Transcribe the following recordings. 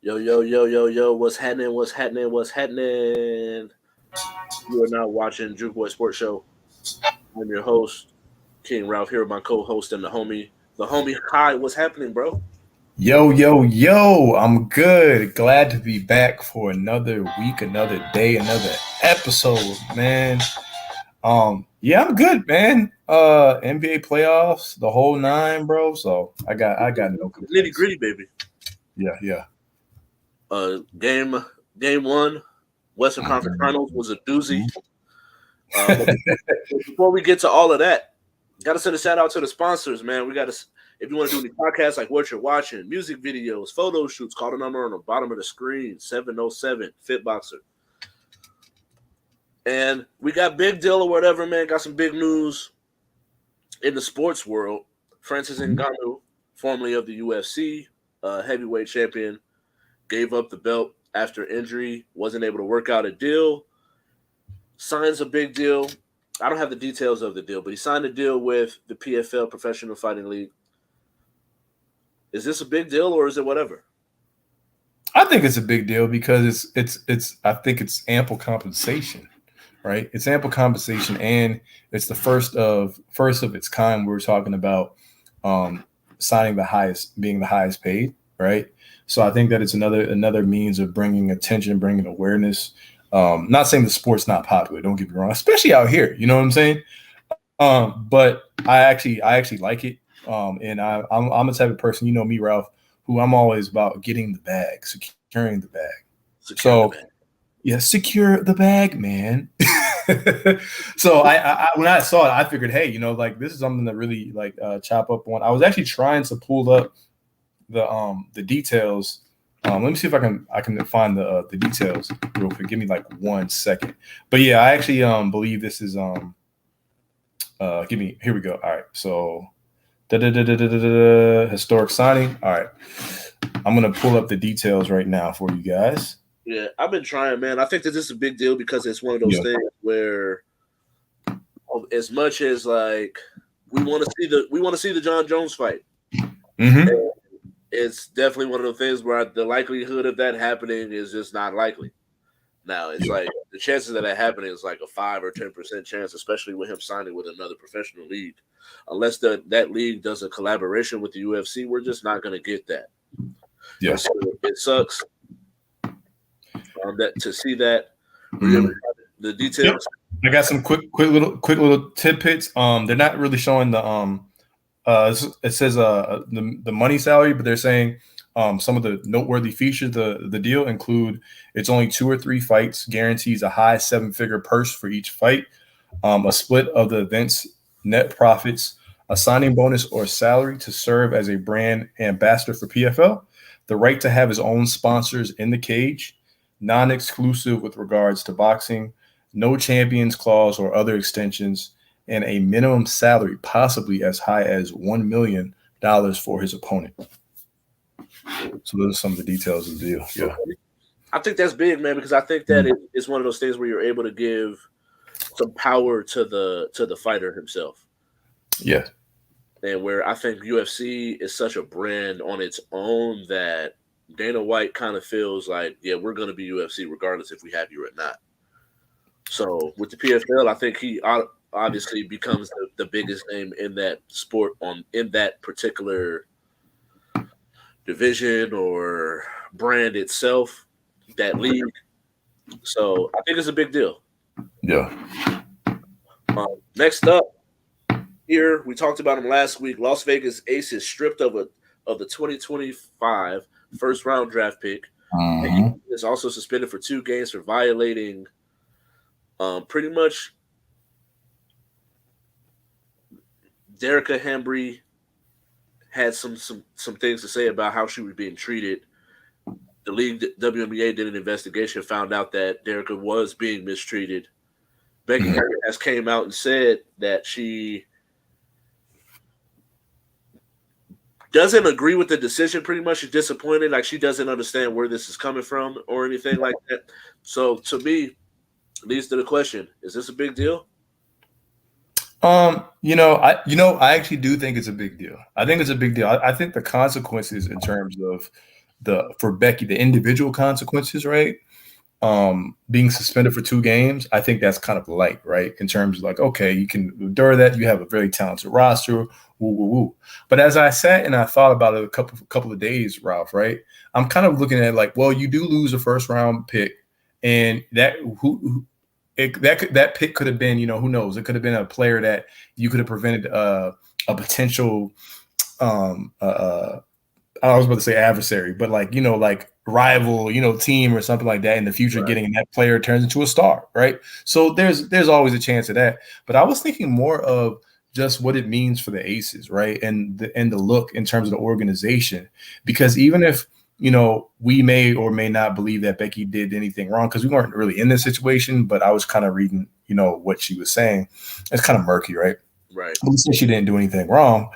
Yo, yo, yo, yo, yo, what's happening? What's happening? What's happening? You are now watching J.U.K Sports Show. I'm your host, King Ralph, here with my co-host and the homie. The homie, hi, what's happening, bro? Yo, yo, yo, I'm good. Glad to be back for another week, another day, another episode, man. Yeah, I'm good, man. NBA playoffs, the whole nine, bro. So I got no Nitty complaints. gritty, baby. Yeah. Game one, Western Conference Finals was a doozy. But before we get to all of that, gotta send a shout out to the sponsors, man. If you want to do any podcasts like what you're watching, music videos, photo shoots, call the number on the bottom of the screen, 707 Fitboxer. And we got Big Deal or whatever, man. Got some big news in the sports world. Francis Ngannou, formerly of the UFC, heavyweight champion, gave up the belt after injury, wasn't able to work out a deal, signs a big deal. I don't have the details of the deal, but he signed a deal with the PFL, Professional Fighting League. Is this a big deal or is it whatever? I think it's a big deal because it's I think it's ample compensation, right? It's ample compensation, and it's the first of its kind. We're talking about being the highest paid, right? So I think that it's another means of bringing attention, bringing awareness. Not saying the sport's not popular, don't get me wrong, especially out here. You know what I'm saying? But I actually like it. And I'm the type of person, you know me, Ralph, who I'm always about getting the bag, securing the bag. Secure the bag, man. So I when I saw it, I figured, hey, like this is something that really chop up on. I was actually trying to pull up the details. Let me see if I can find the details real quick. Give me like 1 second. But yeah, I actually believe this is here we go. All right, so historic signing. All right, I'm gonna pull up the details right now for you guys. Yeah, I've been trying, man. I think that this is a big deal because it's one of those things where, as much as like we want to see the John Jones fight, it's definitely one of those things where the likelihood of that happening is just not likely. Now it's like the chances of that happening is like a 5 or 10% chance, especially with him signing with another professional league. Unless that league does a collaboration with the UFC, we're just not going to get that. Yeah, so it sucks to see that. The details. Yep. I got some quick little tidbits. They're not really showing the it says the money salary, but they're saying some of the noteworthy features of the deal include it's only 2 or 3 fights, guarantees a high 7-figure purse for each fight, a split of the event's net profits, a signing bonus or salary to serve as a brand ambassador for PFL, the right to have his own sponsors in the cage, non-exclusive with regards to boxing, no champions clause or other extensions, and a minimum salary possibly as high as $1 million for his opponent. So those are some of the details of the deal. Yeah, I think that's big, man, because I think that it's one of those things where you're able to give some power to the fighter himself. Yeah. And where I think UFC is such a brand on its own that Dana White kind of feels like, yeah, we're going to be UFC regardless if we have you or not. So with the PFL, I think he obviously becomes the biggest name in that sport in that particular division or brand itself, that league. So I think it's a big deal. Yeah. Next up here, we talked about him last week. Las Vegas Aces stripped of the 2025 first round draft pick. And he is also suspended for 2 games for violating pretty much Derica Hambry had some things to say about how she was being treated. The league, WNBA, did an investigation, found out that Derica was being mistreated. Becky has came out and said that she doesn't agree with the decision. Pretty much, she's disappointed. Like she doesn't understand where this is coming from or anything like that. So to me, leads to the question: is this a big deal? I actually do think it's a big deal. I think it's a big deal. I think the consequences in terms of for Becky the individual consequences, right? Being suspended for 2 games, I think that's kind of light, right? In terms of like, okay, you can endure that. You have a very talented roster. Woo, woo, woo. But as I sat and I thought about it a couple of days, Ralph, right? I'm kind of looking at like, well, you do lose a first round pick, and that that pick could have been, who knows? It could have been a player that you could have prevented a potential I was about to say adversary, but like, like rival, team or something like that in the future, getting that player turns into a star, right? So there's always a chance of that. But I was thinking more of just what it means for the Aces, right? And the look in terms of the organization, because even if, we may or may not believe that Becky did anything wrong, because we weren't really in this situation, but I was kind of reading, what she was saying. It's kind of murky, right? Right. But since she didn't do anything wrong,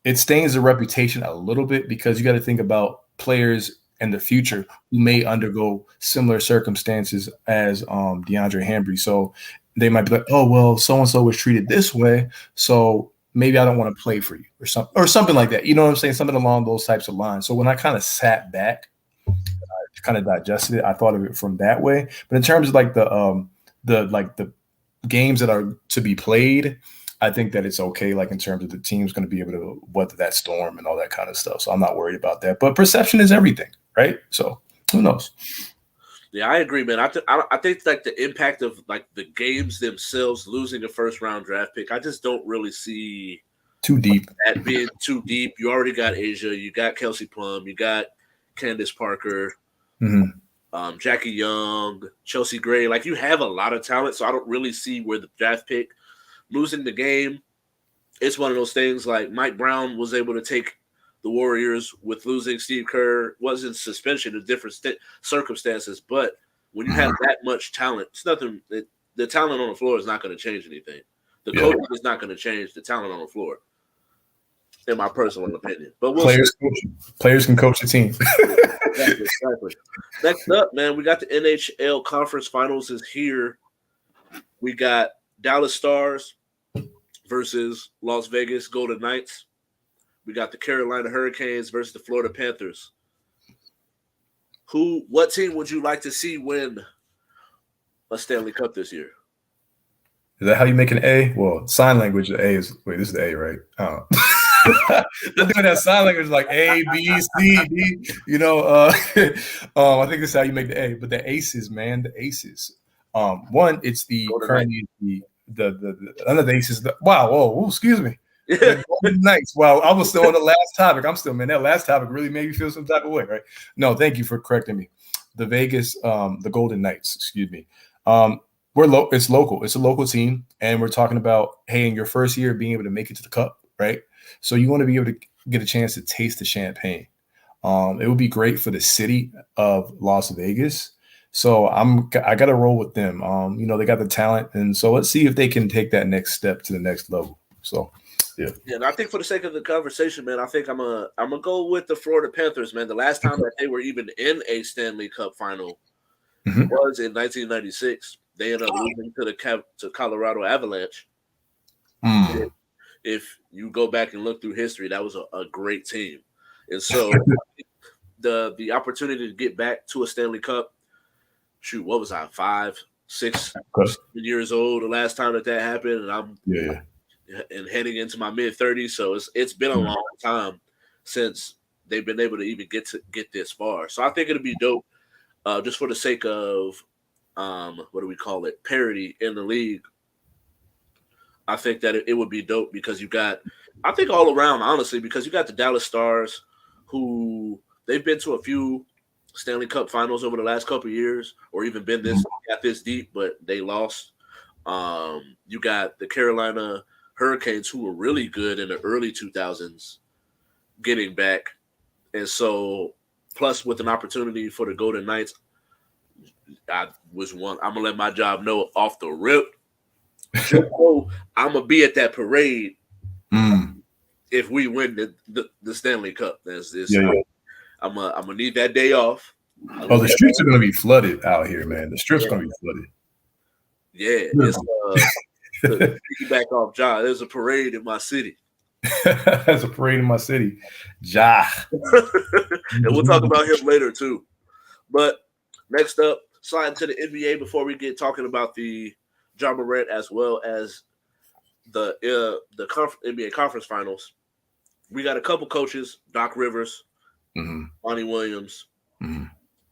it stains the reputation a little bit, because you got to think about players in the future who may undergo similar circumstances as DeAndre Hambry. So they might be like, oh, well, so-and-so was treated this way, so maybe I don't want to play for you or something like that. You know what I'm saying? Something along those types of lines. So when I kind of sat back, I kind of digested it. I thought of it from that way. But in terms of like the games that are to be played, I think that it's okay, like in terms of the team's going to be able to weather that storm and all that kind of stuff. So I'm not worried about that. But perception is everything, right? So who knows? Yeah, I agree, man. I think like the impact of like the games themselves, losing a first round draft pick, I just don't really see too deep. That being too deep. You already got Asia, you got Kelsey Plum, you got Candace Parker, Jackie Young, Chelsea Gray. Like, you have a lot of talent, so I don't really see where the draft pick losing the game. It's one of those things like Mike Brown was able to take the Warriors with losing Steve Kerr. Wasn't suspension in different circumstances, but when you have that much talent, it's nothing. The talent on the floor is not going to change anything. The coaching is not going to change the talent on the floor, in my personal opinion. But players can coach the team. Exactly. Next up, man, we got the NHL Conference Finals is here. We got Dallas Stars versus Las Vegas Golden Knights. We got the Carolina Hurricanes versus the Florida Panthers. What team would you like to see win a Stanley Cup this year? Is that how you make an A? Well, sign language, the A is – wait, this is the A, right? I don't know. I think that sign language is like A, B, C, D. I think this is how you make the A. But the Aces, man, the Aces. One, it's the currently the another Aces. Excuse me. Nice. Wow, I was still on the last topic. I'm still, man. That last topic really made me feel some type of way, right? No, thank you for correcting me. The Vegas, the Golden Knights. Excuse me. It's local. It's a local team, and we're talking about, hey, in your first year being able to make it to the Cup, right? So you want to be able to get a chance to taste the champagne. It would be great for the city of Las Vegas. So I got to roll with them. They got the talent, and so let's see if they can take that next step to the next level. So, yeah. And I think for the sake of the conversation, man, I think I'm gonna go with the Florida Panthers, man. The last time that they were even in a Stanley Cup final was in 1996. They ended up losing to Colorado Avalanche. If you go back and look through history, that was a great team. And so the opportunity to get back to a Stanley Cup, shoot, what was I, 5, 6 years old the last time that happened, and I'm heading into my mid-30s, so it's been a long time since they've been able to even get this far. So I think it'll be dope, just for the sake of what do we call it, parity in the league. I think that it would be dope because you got, I think all around, honestly, because you got the Dallas Stars, who they've been to a few Stanley Cup finals over the last couple of years, or even been this deep, but they lost. You got the Carolina Hurricanes, who were really good in the early 2000s, getting back. And so, plus with an opportunity for the Golden Knights, I'm going to let my job know off the rip. I'm going to be at that parade if we win the Stanley Cup. I'm going to need that day off. The streets are going to be flooded out here, man. The strip's going to be flooded. Yeah. It's to piggyback off John. There's a parade in my city. That's a parade in my city. Ja. And we'll talk about him later too. But next up, slide to the NBA before we get talking about the John Morant as well as the NBA conference finals. We got a couple coaches: Doc Rivers, Monty Williams,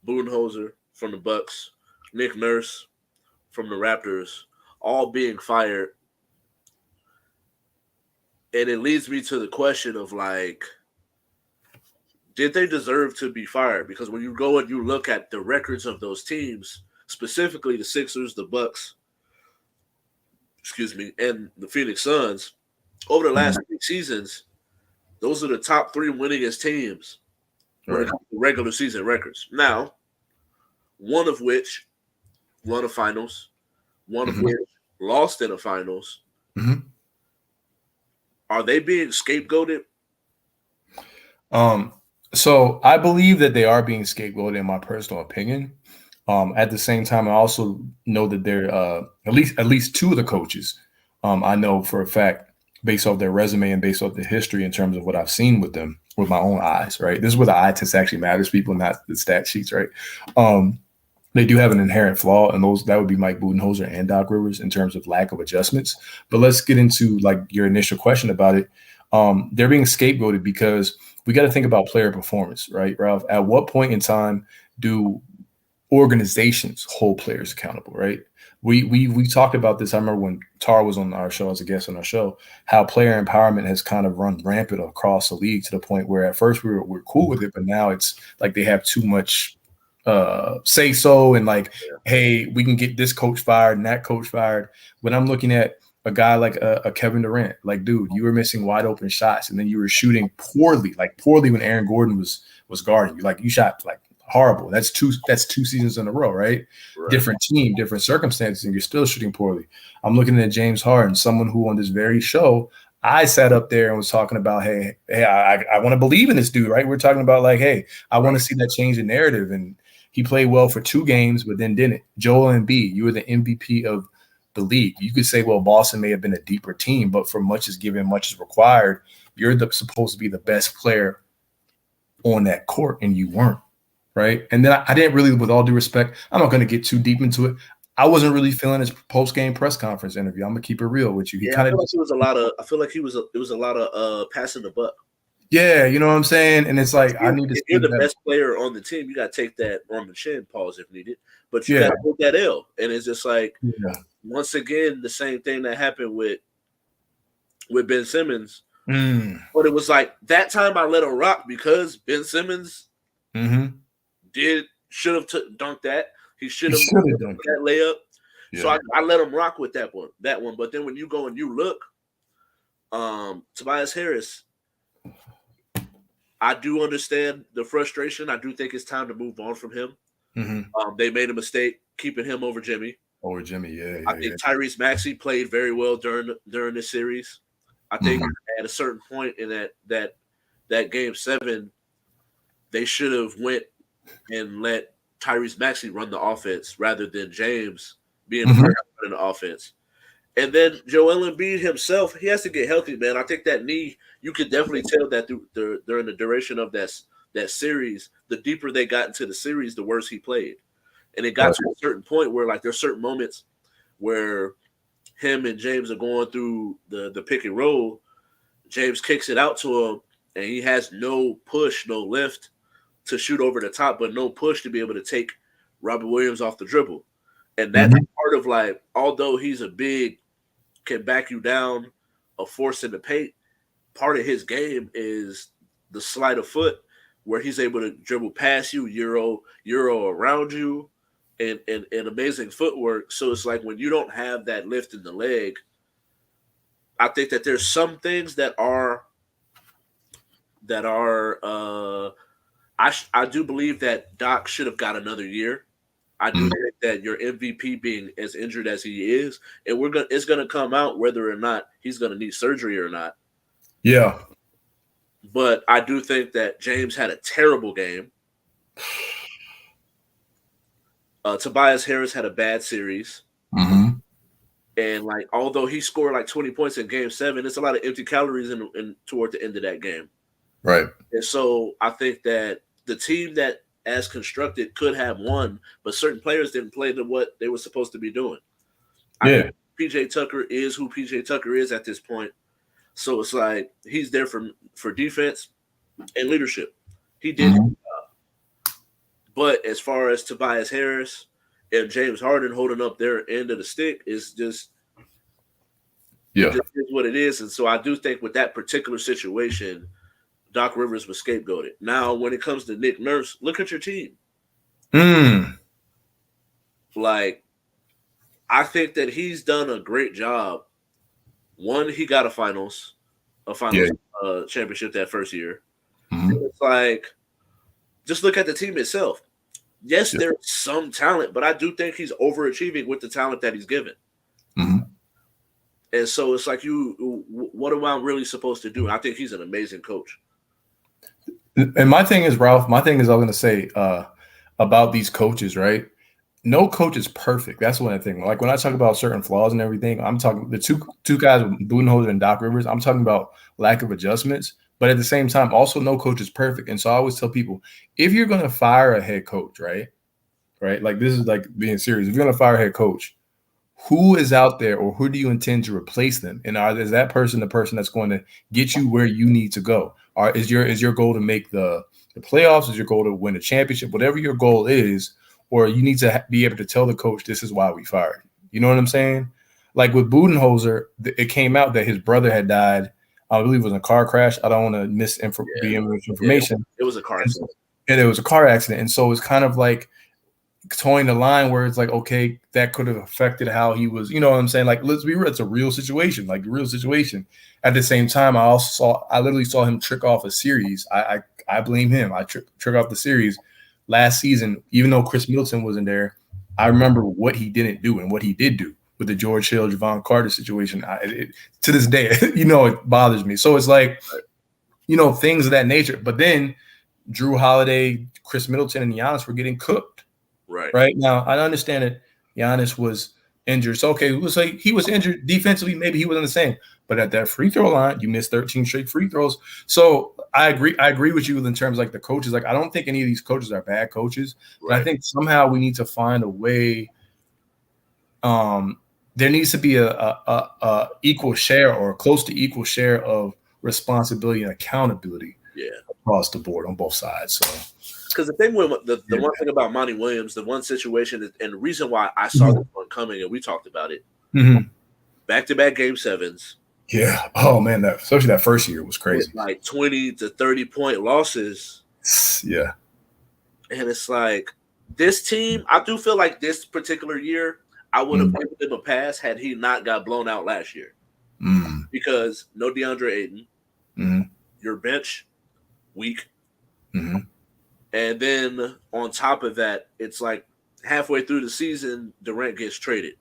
Budenholzer from the Bucks, Nick Nurse from the Raptors, all being fired. And it leads me to the question of like, did they deserve to be fired? Because when you go and you look at the records of those teams, specifically the Sixers, the Bucks, and the Phoenix Suns, over the last 3 seasons, those are the top 3 winningest teams when it comes to regular season records. Now, one of which won a finals, one of which lost in the finals. Are they being scapegoated? So I believe that they are being scapegoated, in my personal opinion. At the same time, I also know that they're at least 2 of the coaches. I know for a fact, based off their resume and based off the history in terms of what I've seen with them with my own eyes. Right, this is where the eye test actually matters, people, not the stat sheets. Right, they do have an inherent flaw, and that would be Mike Budenholzer and Doc Rivers in terms of lack of adjustments. But let's get into like your initial question about it. They're being scapegoated because we got to think about player performance, right, Ralph? At what point in time do organizations hold players accountable, right? We talked about this. I remember when Tara was on our show as a guest on our show, how player empowerment has kind of run rampant across the league to the point where at first we're cool with it, but now it's like they have too much say so and like, hey, we can get this coach fired and that coach fired. When I'm looking at a guy like a Kevin Durant, like, dude, you were missing wide open shots and then you were shooting poorly when Aaron Gordon was guarding you. Like, you shot like horrible. That's two seasons in a row, right? Different team, different circumstances, and you're still shooting poorly. I'm looking at James Harden, someone who on this very show, I sat up there and was talking about, hey, I want to believe in this dude, right? We're talking about like, hey, I want to see that change in narrative. And he played well for 2 games, but then didn't. Joel Embiid, you were the MVP of the league. You could say, well, Boston may have been a deeper team, but for much is given, much is required. You're supposed to be the best player on that court, and you weren't, right? And then I didn't really, with all due respect, I'm not going to get too deep into it. I wasn't really feeling his post-game press conference interview. I'm gonna keep it real with you. I feel like it was a lot of. I feel like it was a lot of passing the buck. Yeah, you know what I'm saying? And it's like, I need to. If you're the best player on the team, you got to take that on the chin, pause if needed. But you got to hold that L. And it's just like, once again, the same thing that happened with Ben Simmons. But it was like, that time I let him rock because Ben Simmons should have dunked that. He should have dunked that layup. Yeah. So I let him rock with that one. But then when you go and you look, Tobias Harris, I do understand the frustration. I do think it's time to move on from him. They made a mistake keeping him over Jimmy. I think Tyrese Maxey played very well during this series. I think at a certain point in that game 7, they should have went and let Tyrese Maxey run the offense rather than James being the person running the offense. And then Joel Embiid himself, he has to get healthy, man. I think that knee, you could definitely tell that during the duration of that series, the deeper they got into the series, the worse he played. And it got to a certain point where, like, there's certain moments where him and James are going through the pick and roll. James kicks it out to him, and he has no push, no lift to shoot over the top, but no push to be able to take Robert Williams off the dribble. And that's part of, like, although he's a big, can back you down, a force in the paint, part of his game is the sleight of foot where he's able to dribble past you, euro around you, and amazing footwork. So it's like when you don't have that lift in the leg, I think that there's some things that are I do believe that Doc should have got another year. I do think that your MVP being as injured as he is, and it's gonna come out whether or not he's gonna need surgery or not. Yeah. But I do think that James had a terrible game. Tobias Harris had a bad series. And like, although he scored like 20 points in Game 7, it's a lot of empty calories in toward the end of that game. Right. And so I think that the team that, as constructed, could have won, but certain players didn't play to what they were supposed to be doing. I think PJ Tucker is who PJ Tucker is at this point. So it's like he's there for defense and leadership. He did his job. But as far as Tobias Harris and James Harden holding up their end of the stick is just it just is what it is. And so I do think with that particular situation, Doc Rivers was scapegoated. Now, when it comes to Nick Nurse, look at your team. Like, I think that he's done a great job. One, he got a finals championship that first year. It's like, just look at the team itself. Yes, there's some talent, but I do think he's overachieving with the talent that he's given. And so it's like, what am I really supposed to do? I think he's an amazing coach. And my thing is, Ralph, I'm going to say about these coaches, right? No coach is perfect. That's one thing. Like when I talk about certain flaws and everything, I'm talking the two guys, Budenholzer and Doc Rivers. I'm talking about lack of adjustments, but at the same time, also no coach is perfect. And so I always tell people, if you're going to fire a head coach, right? Like this is like being serious. If you're going to fire a head coach, who is out there, or who do you intend to replace them? And is that person the person that's going to get you where you need to go? Or is your goal to make the playoffs? Is your goal to win a championship? Whatever your goal is. Or you need to be able to tell the coach, this is why we fired you. You know what I'm saying? Like with Budenholzer, it came out that his brother had died. I believe it was in a car crash. I don't want to misinformation. It was a car accident. And it was a car accident. And so it's kind of like towing the line where it's like, okay, that could have affected how he was. You know what I'm saying? Like, let's be real. It's a real situation, like a real situation. At the same time, I literally saw him trick off a series. I blame him. I trick off the series. Last season, even though Chris Middleton wasn't there, I remember what he didn't do and what he did do with the George Hill, Javon Carter situation. To this day, it bothers me. So it's like, things of that nature. But then Drew Holiday, Chris Middleton, and Giannis were getting cooked. Right now, I understand that Giannis was injured. So, okay, it was like he was injured defensively. Maybe he wasn't the same. But at that free throw line, you missed 13 straight free throws. So I agree with you in terms of like the coaches. Like I don't think any of these coaches are bad coaches. Right. But I think somehow we need to find a way. There needs to be a equal share or close to equal share of responsibility and accountability. Across the board on both sides. So. Because the thing with the one thing about Monty Williams, the one situation, and the reason why I saw this one coming, and we talked about it, back-to-back Game 7s. Yeah. Oh man, especially that first year was crazy. Like 20 to 30-point losses. Yeah. And it's like this team. I do feel like this particular year, I would have given him a pass had he not got blown out last year. Because no DeAndre Ayton, your bench weak. And then on top of that, it's like halfway through the season, Durant gets traded.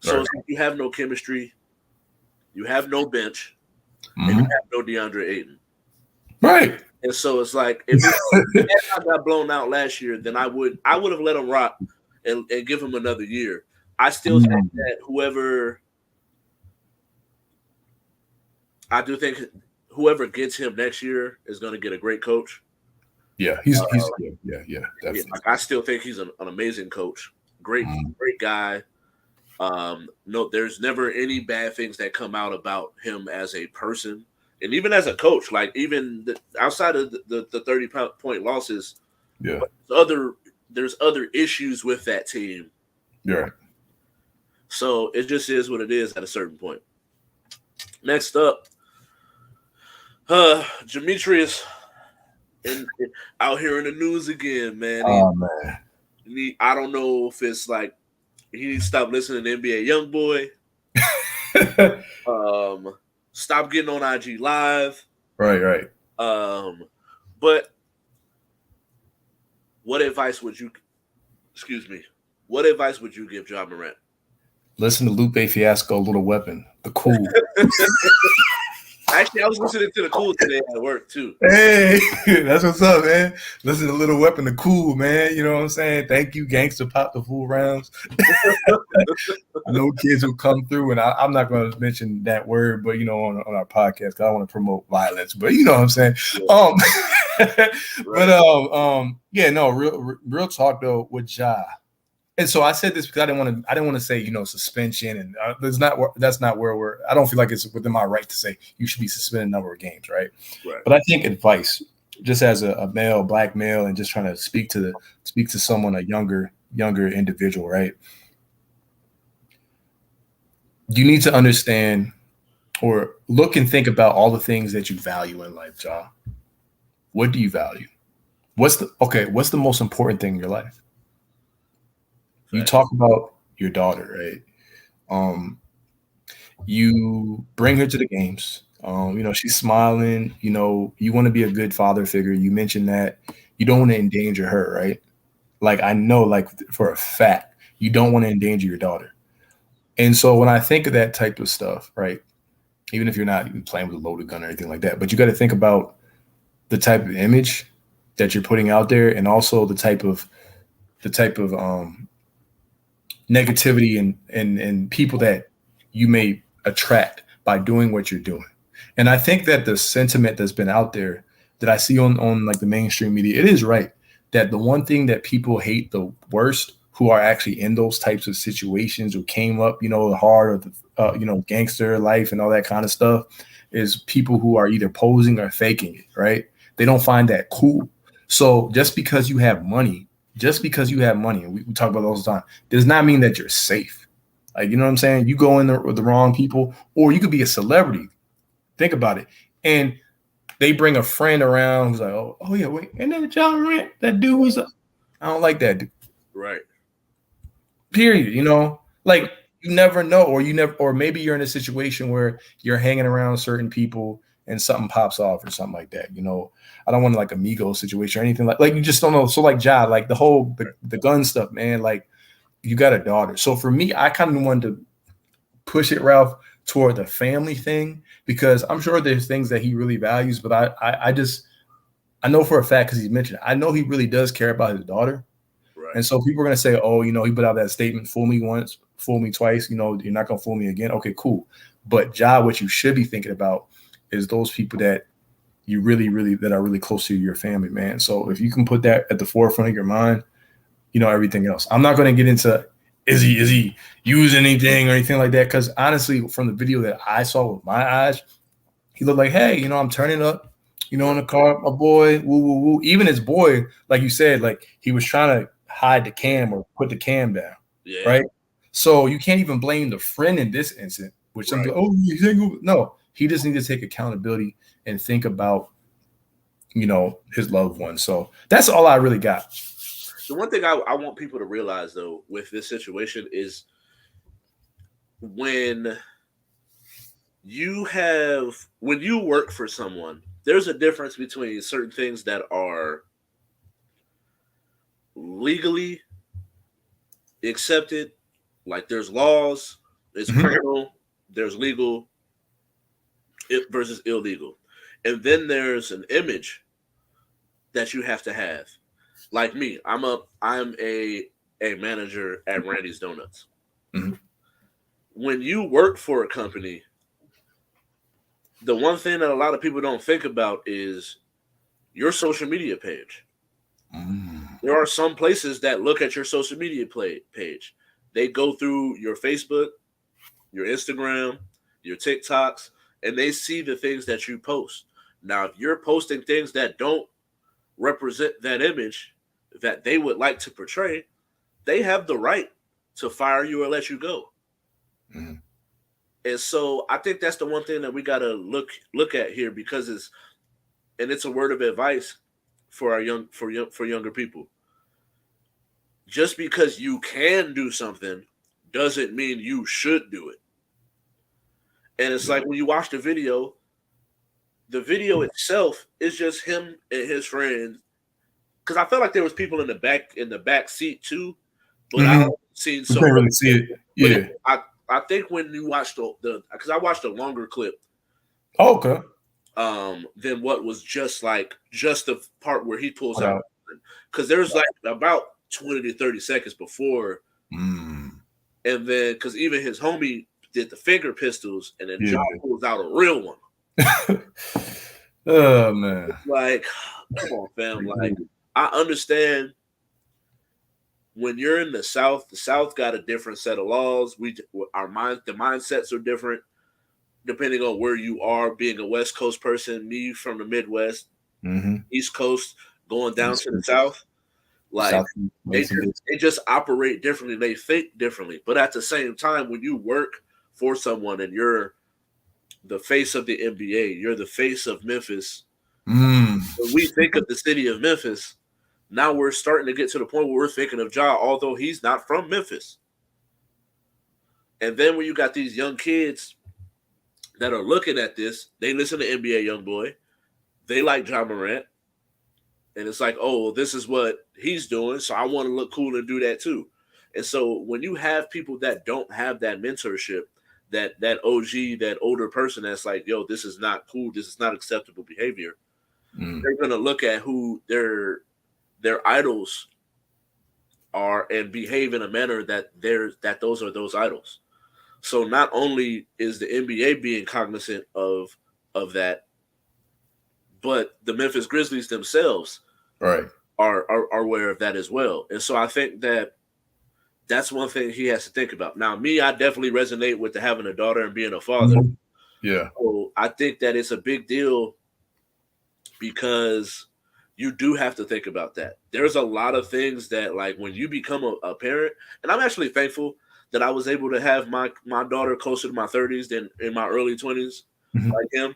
So it's like you have no chemistry, you have no bench, and you have no DeAndre Ayton. Right. And so it's like if I got blown out last year, then I would have let him rock and give him another year. I still think that whoever gets him next year is going to get a great coach. Yeah, he's definitely. Like I still think he's an amazing coach. Great guy. No, there's never any bad things that come out about him as a person, and even as a coach. Like even outside of the 30-point losses, there's other issues with that team. Yeah. So it just is what it is at a certain point. Next up, Demetrius. And out here in the news again, man. Man. I don't know if it's like he needs to stop listening to NBA Youngboy. Stop getting on IG Live. Right. But what advice would you give Ja Morant? Listen to Lupe Fiasco, Little Weapon, the cool. Actually, I was listening to the Cool today at work too. Hey, that's what's up, man. Listen to Little Weapon, the Cool, man. You know what I'm saying? Thank you, Gangsta Pop, the Fool Rounds. I know kids who come through, and I'm not going to mention that word, but on our podcast, 'cause I don't want to promote violence. But you know what I'm saying. Yeah. But yeah, no, real talk though with Ja. And so I said this because I didn't want to say suspension, and that's not where I don't feel like it's within my right to say you should be suspended a number of games, right? But I think advice, just as a male, black male, and just trying to speak to someone, a younger individual, right? You need to understand or look and think about all the things that you value in life, Ja. What do you value? What's the most important thing in your life? You talk about your daughter, right? You bring her to the games. She's smiling. You want to be a good father figure. You mentioned that you don't want to endanger her, right? Like I know, like for a fact, you don't want to endanger your daughter. And so when I think of that type of stuff, right? Even if you're not playing with a loaded gun or anything like that, but you got to think about the type of image that you're putting out there, and also the type of negativity and people that you may attract by doing what you're doing. And I think that the sentiment that's been out there that I see on like the mainstream media, it is right that the one thing that people hate the worst, who are actually in those types of situations, who came up, the hard or the gangster life and all that kind of stuff, is people who are either posing or faking it, right? They don't find that cool. So just because you have money, and we talk about all the time, does not mean that you're safe. Like, you know what I'm saying? You go in there with the wrong people, or you could be a celebrity. Think about it. And they bring a friend around who's like, oh yeah, wait, and then John Rant, that dude was, I don't like that dude. Right. Period. Like you never know, or maybe you're in a situation where you're hanging around certain people and something pops off or something like that. I don't want like amigo situation or anything like you just don't know. So like Ja, like the whole the gun stuff, man, like you got a daughter. So for me, I kind of wanted to push it, Ralph, toward the family thing, because I'm sure there's things that he really values, but I know for a fact, because he's mentioned, I know he really does care about his daughter. Right. And so people are going to say, oh, he put out that statement, fool me once, fool me twice, you're not going to fool me again. Okay, cool. But Ja, what you should be thinking about is those people that you really, really, that are really close to your family, man. So if you can put that at the forefront of your mind, everything else. I'm not going to get into is he using anything or anything like that, because honestly, from the video that I saw with my eyes, he looked like, hey, I'm turning up, in the car, my boy, woo, woo, woo. Even his boy, like you said, like he was trying to hide the cam or put the cam down, right? So you can't even blame the friend in this incident, which right. No, he just needs to take accountability and think about, his loved one. So that's all I really got. The one thing I want people to realize, though, with this situation is when you work for someone, there's a difference between certain things that are legally accepted, like there's laws, there's criminal, there's legal versus illegal. And then there's an image that you have to have. Like me, I'm a manager at Randy's Donuts. Mm-hmm. When you work for a company, the one thing that a lot of people don't think about is your social media page. There are some places that look at your social media page. They go through your Facebook, your Instagram, your TikToks, and they see the things that you post. Now, if you're posting things that don't represent that image that they would like to portray, they have the right to fire you or let you go. Mm-hmm. And so I think that's the one thing that we got to look at here, because it's a word of advice for our younger people. Just because you can do something doesn't mean you should do it. And it's like when you watch the video itself is just him and his friends. Because I felt like there was people in the back seat too, but I don't see so much. Really see it. Yeah. I think when you watch because I watched a longer clip, Oh, okay. Than what was just the part where he pulls What out. out? Because there's like about 20 to 30 seconds before, Mm. and then because even his homie did the finger pistols, and then Yeah. John pulls out a real one. Oh man. Like, come on, fam. Like, I understand when you're in the South got a different set of laws. The mindsets are different depending on where you are. Being a West Coast person, me from the Midwest, Mm-hmm. East Coast, going down to the South, like South Mason. they just operate differently. They think differently. But at the same time, when you work for someone and you're the face of the NBA, you're the face of Memphis. Mm. When we think of the city of Memphis, now we're starting to get to the point where we're thinking of Ja, although he's not from Memphis. And then when you got these young kids that are looking at this, they listen to NBA YoungBoy, they like Ja Morant, and it's like, oh, well, this is what he's doing, so I want to look cool and do that too. And so when you have people that don't have that mentorship, that OG, that older person that's like, yo, this is not cool, this is not acceptable behavior, they're gonna look at who their idols are and behave in a manner that those are those idols. So not only is the NBA being cognizant of that, but the Memphis Grizzlies themselves Right. are aware of that as well. And so I think that's one thing he has to think about. Now, me, I definitely resonate with the having a daughter and being a father. Yeah. So I think that it's a big deal because you do have to think about that. There's a lot of things that, like, when you become a parent, and I'm actually thankful that I was able to have my daughter closer to my 30s than in my early 20s, like him.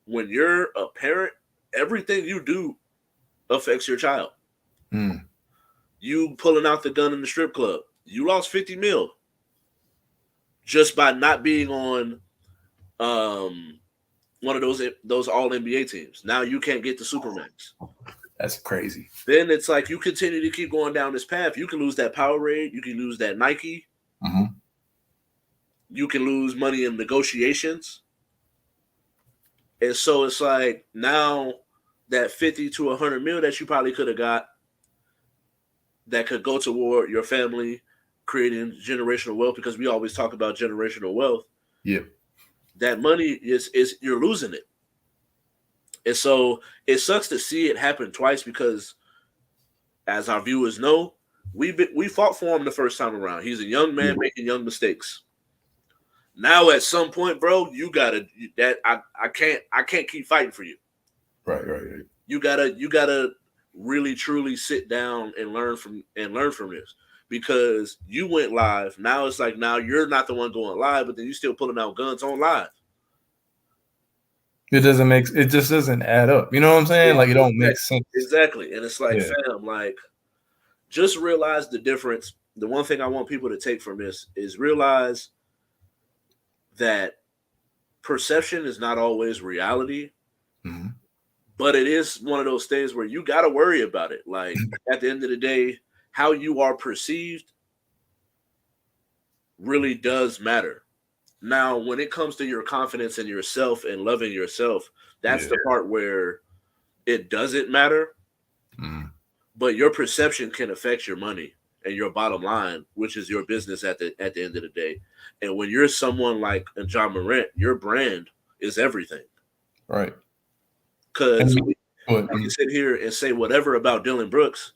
When you're a parent, everything you do affects your child. Mm. You pulling out the gun in the strip club, you lost 50 mil just by not being on one of those all NBA teams. Now you can't get the Supermax. That's crazy. Then it's like you continue to keep going down this path. You can lose that Powerade. You can lose that Nike. Mm-hmm. You can lose money in negotiations. And so it's like now that 50 to 100 mil that you probably could have got that could go toward your family, creating generational wealth, because we always talk about generational wealth. Yeah. That money is you're losing it. And so it sucks to see it happen twice because, as our viewers know, we fought for him the first time around. He's a young man making young mistakes. Now, at some point, bro, you gotta that I can't keep fighting for you. Right. You gotta really truly sit down and learn from this because you went live. Now it's like now you're not the one going live, but then you still pulling out guns on live. It just doesn't add up. You know what I'm saying? Like it don't make sense. Exactly. And it's like, fam, like just realize the difference. The one thing I want people to take from this is realize that perception is not always reality. Mm-hmm. But it is one of those things where you got to worry about it. Like at the end of the day, how you are perceived really does matter. Now, when it comes to your confidence in yourself and loving yourself, that's the part where it doesn't matter. Mm-hmm. But your perception can affect your money and your bottom line, which is your business at the end of the day. And when you're someone like Ja Morant, your brand is everything. Right. Because I can sit here and say whatever about Dylan Brooks,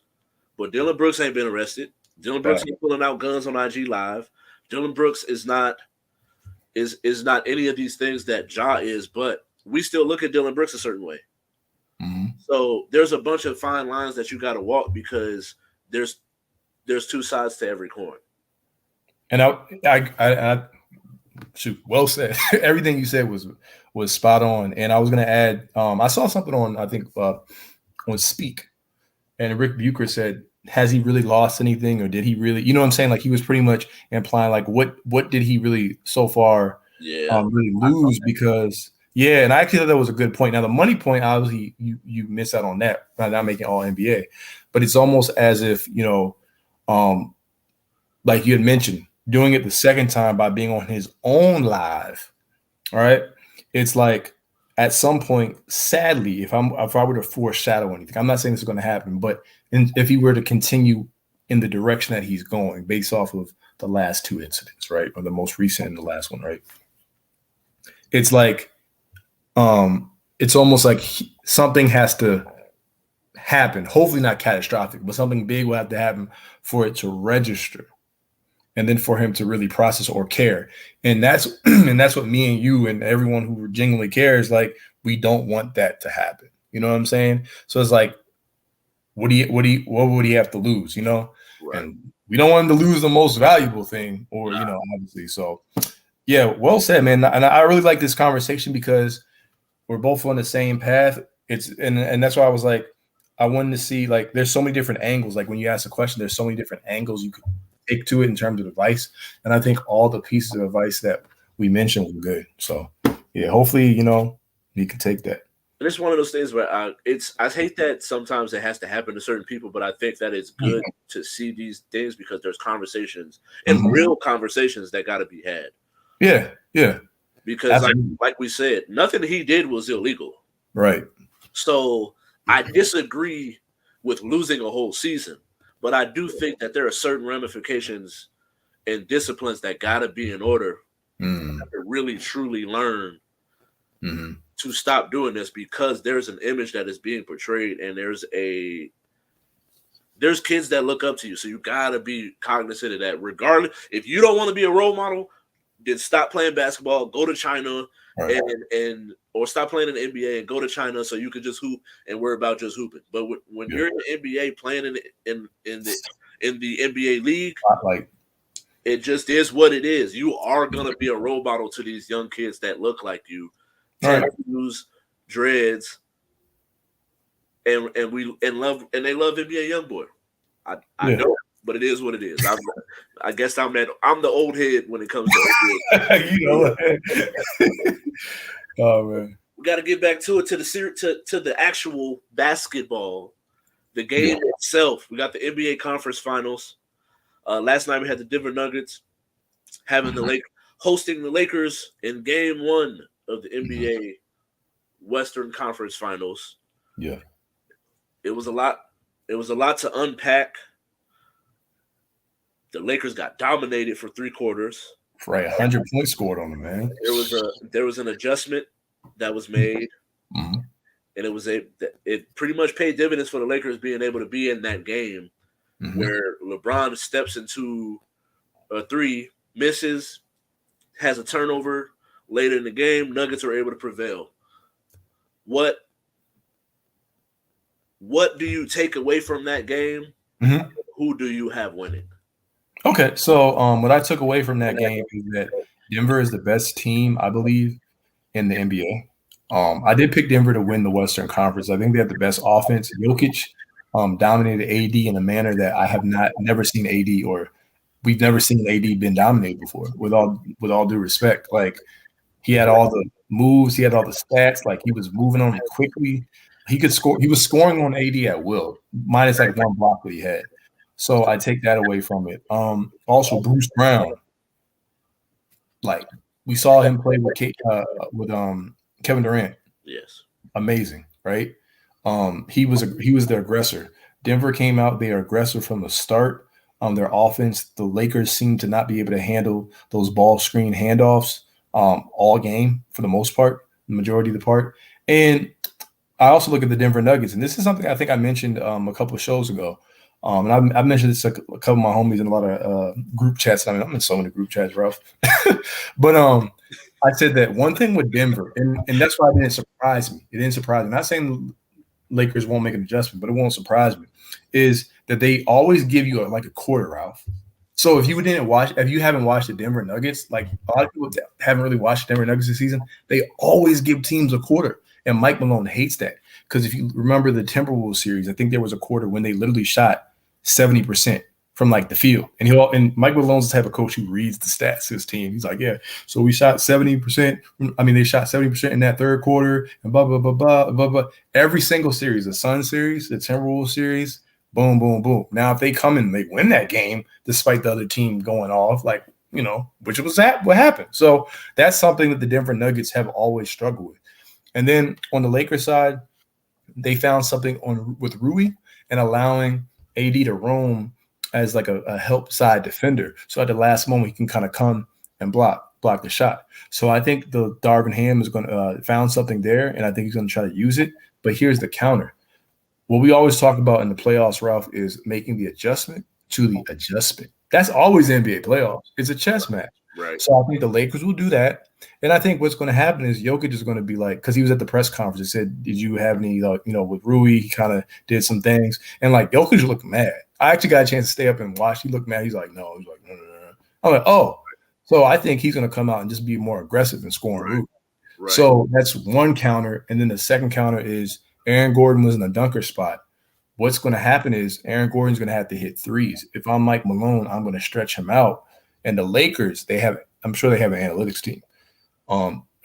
but Dylan Brooks ain't been arrested. Dylan Brooks ain't pulling out guns on IG Live. Dylan Brooks is not any of these things that Ja is, but we still look at Dylan Brooks a certain way. Mm-hmm. So there's a bunch of fine lines that you got to walk because there's two sides to every coin. And I shoot, well said. Everything you said was spot on. And I was gonna add, I saw something on I think on Speak, and Rick Bucher said, has he really lost anything, or did he really? You know what I'm saying? Like he was pretty much implying like what did he really so far really lose? Because and I actually thought that was a good point. Now the money point, obviously you miss out on that by not making all NBA, but it's almost as if like you had mentioned, doing it the second time by being on his own live All right. It's like at some point, sadly, if I were to foreshadow anything, I'm not saying this is going to happen, but if he were to continue in the direction that he's going, based off of the last two incidents, right, or the most recent and the last one, right, it's like, it's almost like something has to happen. Hopefully, not catastrophic, but something big will have to happen for it to register, and then for him to really process or care. And that's and that's what me and you and everyone who genuinely cares, like, we don't want that to happen. You know what I'm saying? So it's like, what would he have to lose? You know, Right. and we don't want him to lose the most valuable thing, or you know, obviously. So yeah, well said, man. And I really like this conversation because we're both on the same path. And that's why I was like, I wanted to see, like, there's so many different angles. Like when you ask a question, there's so many different angles you could take to it in terms of advice. And I think all the pieces of advice that we mentioned were good. So yeah, hopefully, you know, you can take that. And it's one of those things where I hate that sometimes it has to happen to certain people, but I think that it's good to see these things because there's conversations and real conversations that got to be had. Yeah, yeah. Because like we said, nothing he did was illegal. Right. So I disagree with losing a whole season, but I do think that there are certain ramifications and disciplines that got to be in order to really truly learn to stop doing this, because there's an image that is being portrayed and there's kids that look up to you. So you got to be cognizant of that. Regardless, if you don't want to be a role model, then stop playing basketball, go to China, and or stop playing in the NBA and go to China so you can just hoop and worry about just hooping. But when you're in the NBA playing in the NBA league, it just is what it is. You are gonna be a role model to these young kids that look like you, tattoos, dreads, and they love NBA YoungBoy. I know. But it is what it is. I guess I'm the old head when it comes to you know. Oh man, we got to get back to it, to the actual basketball, the game itself. We got the NBA Conference Finals. Last night we had the Denver Nuggets having hosting the Lakers in Game 1 of the NBA Western Conference Finals. Yeah, it was a lot. It was a lot to unpack. The Lakers got dominated for 3 quarters. Right, 100 points scored on them, man. There was an adjustment that was made, and it pretty much paid dividends for the Lakers being able to be in that game where LeBron steps into a 3, misses, has a turnover later in the game. Nuggets are able to prevail. What do you take away from that game? Who do you have winning? Okay, so what I took away from that game is that Denver is the best team, I believe, in the NBA. I did pick Denver to win the Western Conference. I think they have the best offense. Jokic dominated AD in a manner that I have never seen AD, or we've never seen AD been dominated before. With all due respect, like, he had all the moves, he had all the stats, like he was moving on quickly. He could score. He was scoring on AD at will, minus like one block that he had. So I take that away from it. Also, Bruce Brown, like, we saw him play with Kevin Durant. Yes, amazing, right? He was the aggressor. Denver came out; they are aggressive from the start. Their offense, the Lakers seem to not be able to handle those ball screen handoffs all game for the most part, the majority of the part. And I also look at the Denver Nuggets, and this is something I think I mentioned a couple of shows ago. And I've mentioned this to a couple of my homies in a lot of group chats. I mean, I'm in so many group chats, Ralph. But I said that one thing with Denver, and that's why it didn't surprise me. It didn't surprise me. I'm not saying Lakers won't make an adjustment, but it won't surprise me, is that they always give you a quarter, Ralph. So if you haven't watched the Denver Nuggets, like a lot of people haven't really watched the Denver Nuggets this season, they always give teams a quarter. And Mike Malone hates that, because if you remember the Timberwolves series, I think there was a quarter when they literally shot 70% from like the field. And Mike Malone's the type of coach who reads the stats to his team. He's like, yeah, so we shot 70%. I mean, they shot 70% in that third quarter, and blah, blah, blah, blah, blah, blah. Every single series, the Sun series, the Timberwolves series, boom, boom, boom. Now, if they come and they win that game, despite the other team going off, like, which was what happened. So that's something that the Denver Nuggets have always struggled with. And then on the Lakers side, they found something with Rui and allowing AD to roam as like a help side defender. So at the last moment, he can kind of come and block the shot. So I think the Darvin Ham is going to found something there, and I think he's going to try to use it. But here's the counter. What we always talk about in the playoffs, Ralph, is making the adjustment to the adjustment. That's always NBA playoffs. It's a chess match. Right. So I think the Lakers will do that. And I think what's going to happen is Jokic is going to be like, because he was at the press conference, he said, did you have any, with Rui, he kind of did some things. And like Jokic looked mad. I actually got a chance to stay up and watch. He looked mad. He's like, no. He's like, no. I'm like, oh. So I think he's going to come out and just be more aggressive and scoring Rui. Right. So that's one counter. And then the second counter is Aaron Gordon was in the dunker spot. What's going to happen is Aaron Gordon's going to have to hit threes. If I'm Mike Malone, I'm going to stretch him out. And the Lakers, I'm sure they have an analytics team.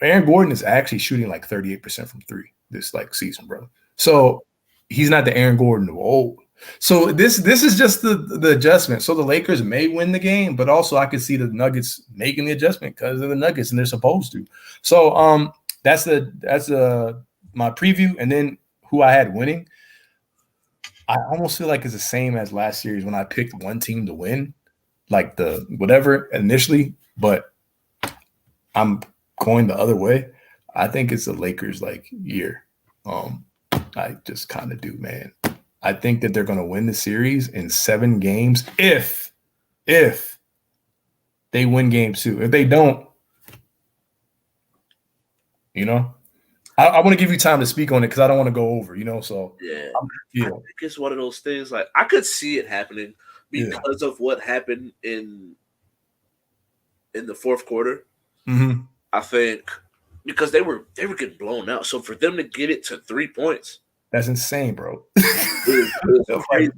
Aaron Gordon is actually shooting like 38% from three this like season, bro. So he's not the Aaron Gordon of old. So this is just the adjustment. So the Lakers may win the game, but also I could see the Nuggets making the adjustment because they're the Nuggets and they're supposed to. So that's my preview. And then who I had winning, I almost feel like it's the same as last series when I picked one team to win, like the whatever initially, but I'm going the other way. I think it's the Lakers like year. I just kind of do, man. I think that they're going to win the series in 7 games if they win game 2. If they don't, I want to give you time to speak on it because I don't want to go over, So yeah, I think it's one of those things. Like I could see it happening because of what happened in the fourth quarter. Mm-hmm. I think because they were getting blown out. So for them to get it to 3 points, that's insane, bro. It's crazy.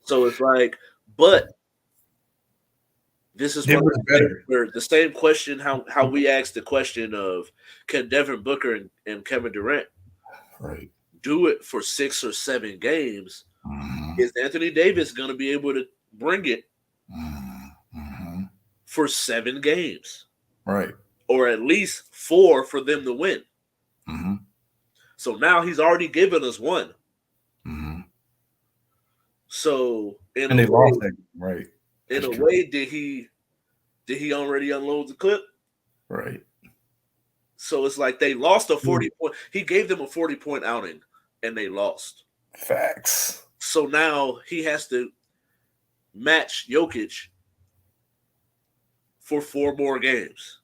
So it's like, but this is the same question. How we asked the question of can Devin Booker and Kevin Durant do it for 6 or 7 games? Mm-hmm. Is Anthony Davis going to be able to bring it for 7 games? Right. Or at least 4 for them to win. Mm-hmm. So now he's already given us 1. Mm-hmm. So in a way, in a way, did he already unload the clip? Right. So it's like they lost a 40 point. He gave them a 40-point outing, and they lost. Facts. So now he has to match Jokic for 4 more games.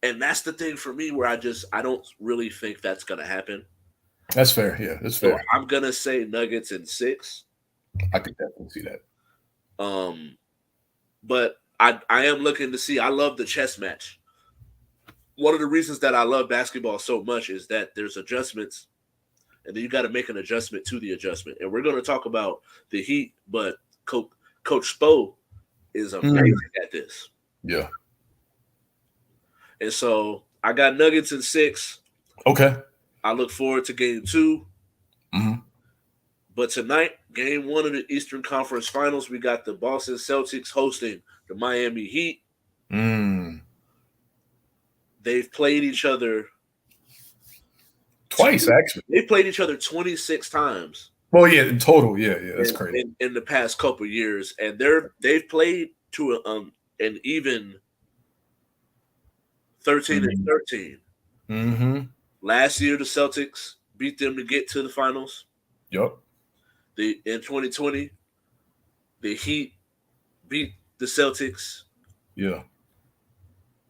And that's the thing for me where I don't really think that's going to happen. That's fair. Yeah, that's fair. So I'm going to say Nuggets in 6. I could definitely see that. But I am looking to see. I love the chess match. One of the reasons that I love basketball so much is that there's adjustments, and then you got to make an adjustment to the adjustment. And we're going to talk about the Heat, but Coach Spo is amazing at this. Yeah. And so I got Nuggets in 6. Okay. I look forward to game 2. Mm-hmm. But tonight, game 1 of the Eastern Conference Finals, we got the Boston Celtics hosting the Miami Heat. They've played each other twice, actually. They played each other 26 times. Well, yeah, in total, yeah, that's crazy. In the past couple of years, and they've played to an even 13 and 13. Mm-hmm. Last year, the Celtics beat them to get to the finals. Yep. In 2020, the Heat beat the Celtics. Yeah.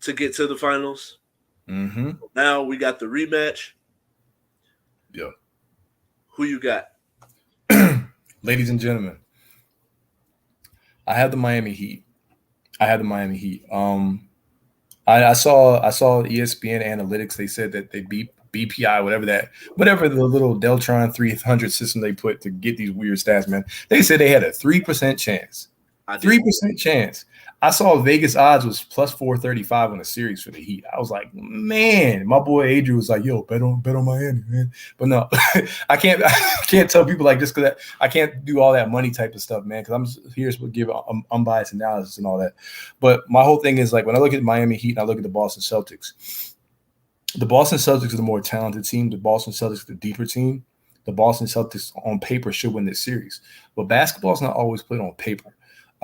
To get to the finals. Mm-hmm. Now we got the rematch. Yeah. Who you got? Ladies and gentlemen, I have the Miami Heat. I saw ESPN analytics. They said that they beat BPI, whatever the little Deltron 300 system they put to get these weird stats, man. They said they had a 3% chance I did. 3% chance. I saw Vegas odds was plus 435 on the series for the Heat. I was like, man, my boy Adrian was like, yo, bet on Miami, man. But no, I can't tell people like just because I can't do all that money type of stuff, man. Because I'm here to give unbiased analysis and all that. But my whole thing is like when I look at Miami Heat and I look at the Boston Celtics are the more talented team. The Boston Celtics are the deeper team. The Boston Celtics on paper should win this series. But basketball is not always played on paper.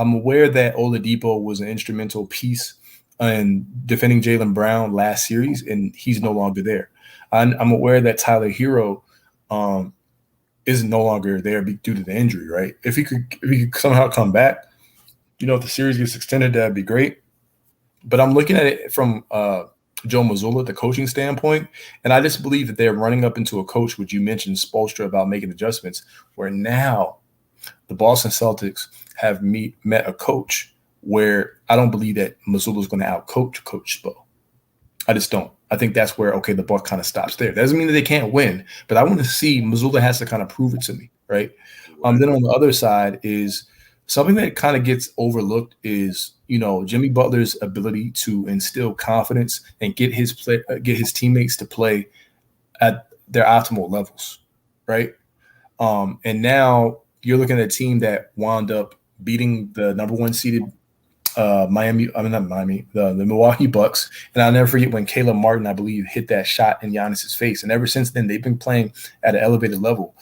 I'm aware that Oladipo was an instrumental piece in defending Jaylen Brown last series, and he's no longer there. I'm aware that Tyler Hero is no longer there due to the injury, right? If he could somehow come back, if the series gets extended, that'd be great. But I'm looking at it from Joe Mazzulla, the coaching standpoint, and I just believe that they're running up into a coach, which you mentioned, Spoelstra, about making adjustments, where now the Boston Celtics have met a coach where I don't believe that Mazzulla is going to outcoach Coach Spo. I just don't. I think that's where, okay, the buck kind of stops there. That doesn't mean that they can't win, but I want to see Mazzulla has to kind of prove it to me, right? Then on the other side is something that kind of gets overlooked is, Jimmy Butler's ability to instill confidence and get his teammates to play at their optimal levels, right? And now you're looking at a team that wound up beating the number one seeded the Milwaukee Bucks. And I'll never forget when Caleb Martin, I believe, hit that shot in Giannis's face. And ever since then, they've been playing at an elevated level.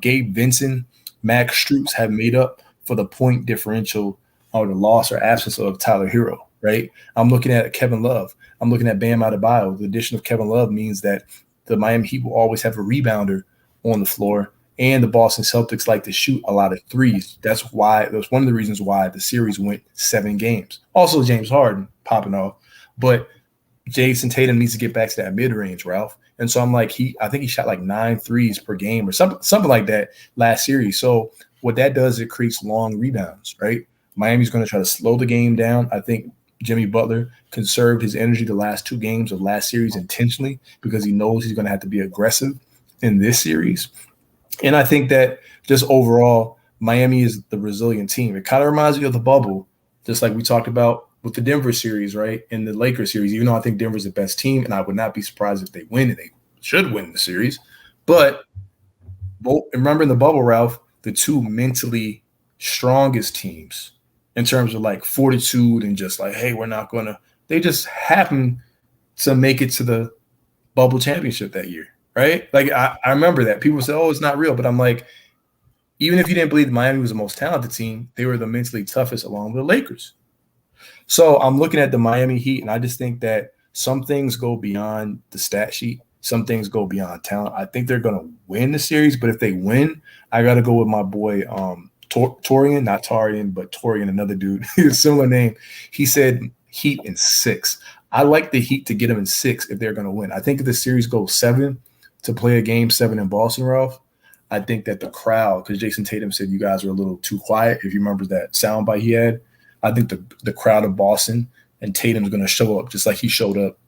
Gabe Vincent, Max Strus have made up for the point differential or the loss or absence of Tyler Hero, right? I'm looking at Kevin Love. I'm looking at Bam Adebayo. The addition of Kevin Love means that the Miami Heat will always have a rebounder on the floor. And the Boston Celtics like to shoot a lot of threes. That's one of the reasons why the series went 7 games. Also, James Harden popping off. But Jason Tatum needs to get back to that mid-range, Ralph. And so I'm like, I think he shot like 9 threes per game or something like that last series. So what that does, it creates long rebounds, right? Miami's going to try to slow the game down. I think Jimmy Butler conserved his energy the last 2 games of last series intentionally because he knows he's going to have to be aggressive in this series. And I think that just overall, Miami is the resilient team. It kind of reminds me of the bubble, just like we talked about with the Denver series, right? And the Lakers series, even though I think Denver's the best team, and I would not be surprised if they win, and they should win the series. But remember in the bubble, Ralph, the 2 mentally strongest teams in terms of like fortitude and just like, hey, we're not going to – they just happen to make it to the bubble championship that year. Right? Like, I remember that. People say, oh, it's not real. But I'm like, even if you didn't believe Miami was the most talented team, they were the mentally toughest along with the Lakers. So I'm looking at the Miami Heat, and I just think that some things go beyond the stat sheet. Some things go beyond talent. I think they're going to win the series, but if they win, I got to go with my boy Torian, not Tarian, but Torian, another dude, similar name. He said Heat in 6. I like the Heat to get them in 6 if they're going to win. I think if the series goes 7, to play a game 7 in Boston, Ralph, I think that the crowd, because Jason Tatum said you guys were a little too quiet, if you remember that soundbite he had, I think the crowd of Boston and Tatum's going to show up just like he showed up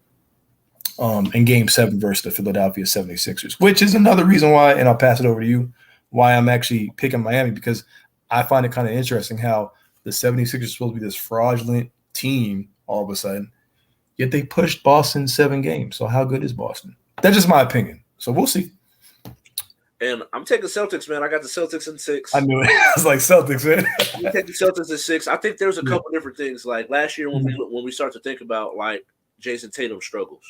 in game 7 versus the Philadelphia 76ers, which is another reason why, and I'll pass it over to you, why I'm actually picking Miami, because I find it kind of interesting how the 76ers are supposed to be this fraudulent team all of a sudden, yet they pushed Boston 7 games. So how good is Boston? That's just my opinion. So we'll see. And I'm taking Celtics, man. I got the Celtics in 6. I knew it. I was like, Celtics, man. I'm taking the Celtics in 6. I think there's a couple different things. Like last year when we start to think about like Jason Tatum's struggles.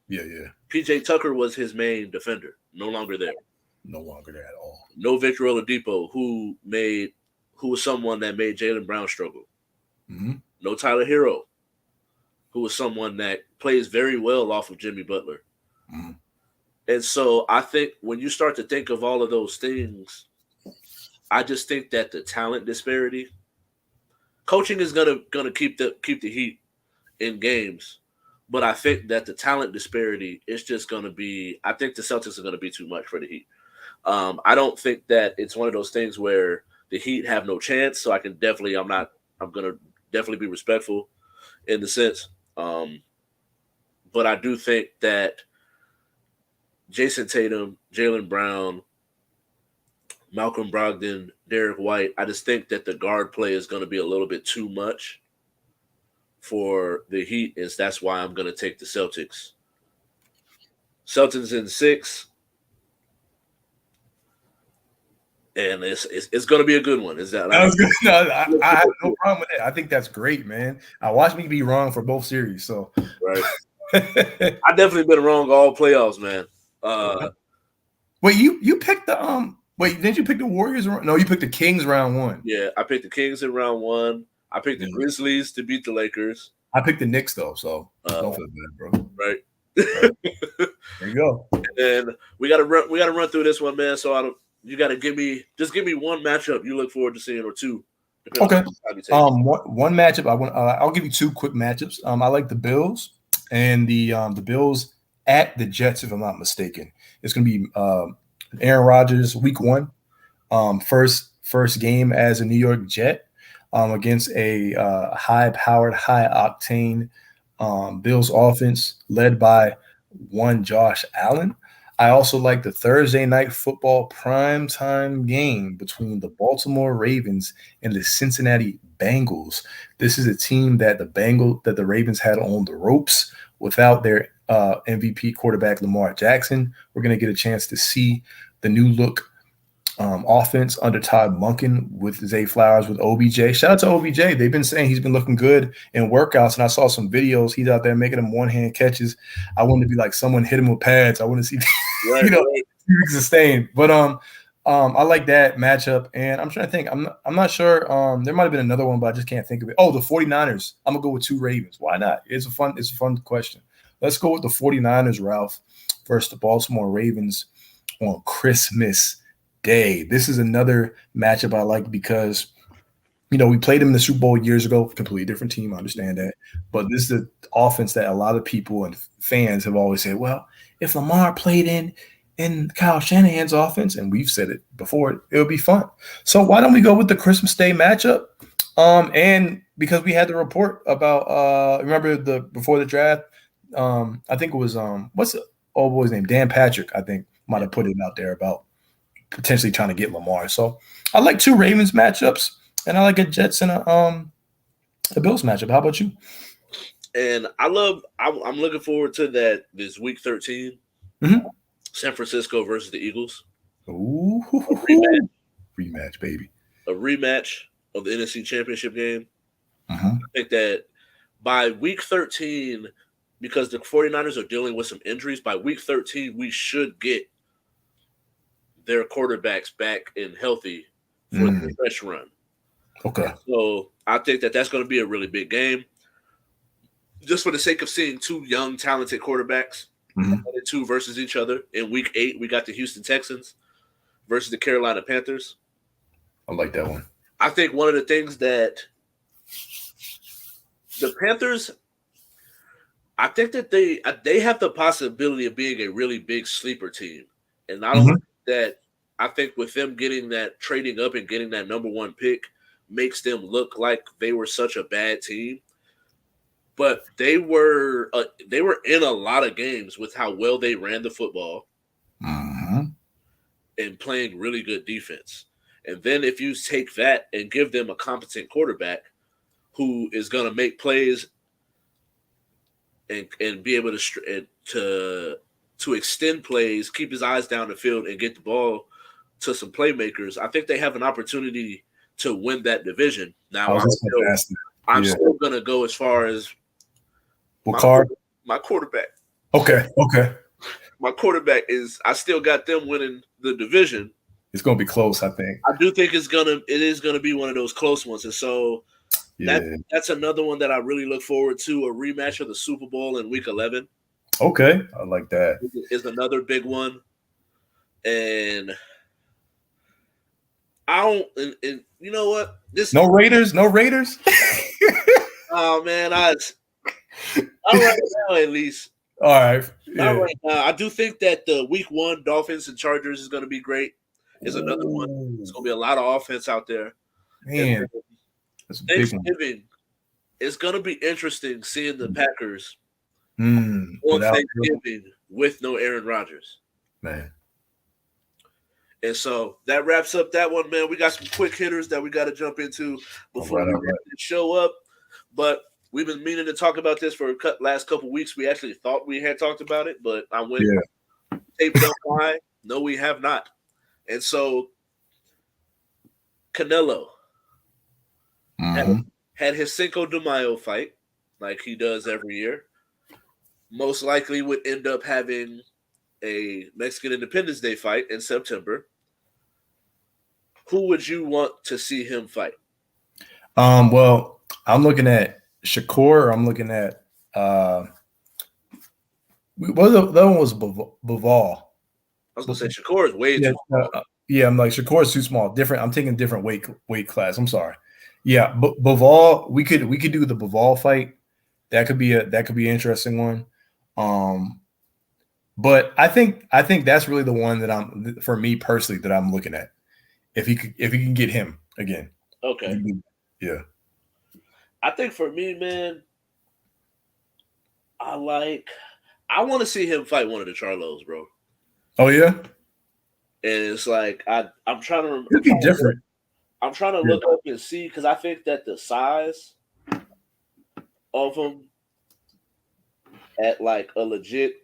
Yeah. PJ Tucker was his main defender. No longer there. No longer there at all. No Victor Oladipo, who was someone that made Jaylen Brown struggle. Mm-hmm. No Tyler Hero, who was someone that plays very well off of Jimmy Butler. Mm-hmm. And so I think when you start to think of all of those things, I just think that the talent disparity, coaching is gonna keep the Heat in games, but I think that the talent disparity is just gonna be. I think the Celtics are gonna be too much for the Heat. I don't think that it's one of those things where the Heat have no chance. So I'm gonna definitely be respectful in the sense, but I do think that Jason Tatum, Jaylen Brown, Malcolm Brogdon, Derek White. I just think that the guard play is going to be a little bit too much for the Heat, and that's why I'm going to take the Celtics. Celtics in 6, and it's going to be a good one. Is that That was good. No, I have no problem with that. I think that's great, man. I watched me be wrong for both series, so right? I definitely been wrong all playoffs, man. Wait, you picked the Wait, didn't you pick the Warriors? No, you picked the Kings round 1. Yeah, I picked the Kings in round 1. I picked the Grizzlies to beat the Lakers. I picked the Knicks though, so don't feel bad, bro. Right. There you go. And we gotta run through this one, man. So you gotta give me one matchup you look forward to seeing, or two. Okay. One matchup I want. I'll give you 2 quick matchups. I like the Bills and the Bills at the Jets, if I'm not mistaken. It's gonna be Aaron Rodgers week 1, first game as a New York Jet, against a high-powered, high-octane Bills offense led by one Josh Allen. I also like the Thursday night football primetime game between the Baltimore Ravens and the Cincinnati Bengals. This is a team that the Ravens had on the ropes without their MVP quarterback Lamar Jackson. We're going to get a chance to see the new look offense under Todd Monken with Zay Flowers, with OBJ. Shout out to OBJ. They've been saying he's been looking good in workouts, and I saw some videos. He's out there making them one-hand catches. I want to be like someone hit him with pads. I want to see, sustained. But I like that matchup, and I'm trying to think. I'm not sure. There might have been another one, but I just can't think of it. Oh, the 49ers. I'm gonna go with 2 Ravens. Why not? It's a fun question. Let's go with the 49ers, Ralph, versus the Baltimore Ravens on Christmas Day. This is another matchup I like because, we played them in the Super Bowl years ago, completely different team. I understand that. But this is the offense that a lot of people and fans have always said, well, if Lamar played in Kyle Shanahan's offense, and we've said it before, it would be fun. So why don't we go with the Christmas Day matchup? And because we had the report about, remember before the draft, I think it was, what's the old boy's name? Dan Patrick, I think, might have put it out there about potentially trying to get Lamar. So I like 2 Ravens matchups, and I like a Jets and a Bills matchup. How about you? And I'm looking forward to this week 13, San Francisco versus the Eagles. Ooh, rematch, baby. A rematch of the NFC Championship game. I think that by week 13, because the 49ers are dealing with some injuries, by week 13, we should get their quarterbacks back and healthy for the fresh run. Okay. So I think that that's going to be a really big game. Just for the sake of seeing 2 young, talented quarterbacks, 2 versus each other. In week 8, we got the Houston Texans versus the Carolina Panthers. I like that one. I think one of the things that the Panthers, I think that they have the possibility of being a really big sleeper team. And not only that, I think with them getting that, trading up and getting that number 1 pick makes them look like they were such a bad team. But they were in a lot of games with how well they ran the football and playing really good defense. And then if you take that and give them a competent quarterback who is going to make plays and be able to extend plays, keep his eyes down the field, and get the ball to some playmakers, I think they have an opportunity to win that division. Now, I'm still going to go as far as my quarterback. Okay. My quarterback I still got them winning the division. It's going to be close, I think. I do think it is going to be one of those close ones. And so that's another one that I really look forward to, a rematch of the Super Bowl in week 11. Okay. I like that. Is another big one. And and you know what? No Raiders? Oh man, not right now at least. All right. Not right now. I do think that the week 1 Dolphins and Chargers is going to be great. Is another one. It's going to be a lot of offense out there. Man, that's a big one. Thanksgiving, it's going to be interesting seeing the Packers on Thanksgiving with no Aaron Rodgers. Man. And so that wraps up that one, man. We got some quick hitters that we got to jump into before we wrap this show up. But we've been meaning to talk about this for last couple weeks. We actually thought we had talked about it, but I went tape don't lie. No, we have not. And so Canelo had his Cinco de Mayo fight, like he does every year. Most likely would end up having a Mexican Independence Day fight in September. Who would you want to see him fight? Well, I'm looking at Shakur. Or I'm looking at the other one was Bivol. I was gonna say Shakur is way too small. I'm like Shakur is too small. Different. I'm taking different weight class. I'm sorry. Yeah, but Bivol, we could do the Bivol fight. That could be an interesting one. But I think that's really the one that for me personally that I'm looking at. If he can get him again. Okay. Yeah. I think for me, man, I want to see him fight one of the Charlos, bro. Oh yeah. And it's like I'm trying to remember. It'd be different. I'm trying to look up and see because I think that the size of him at like a legit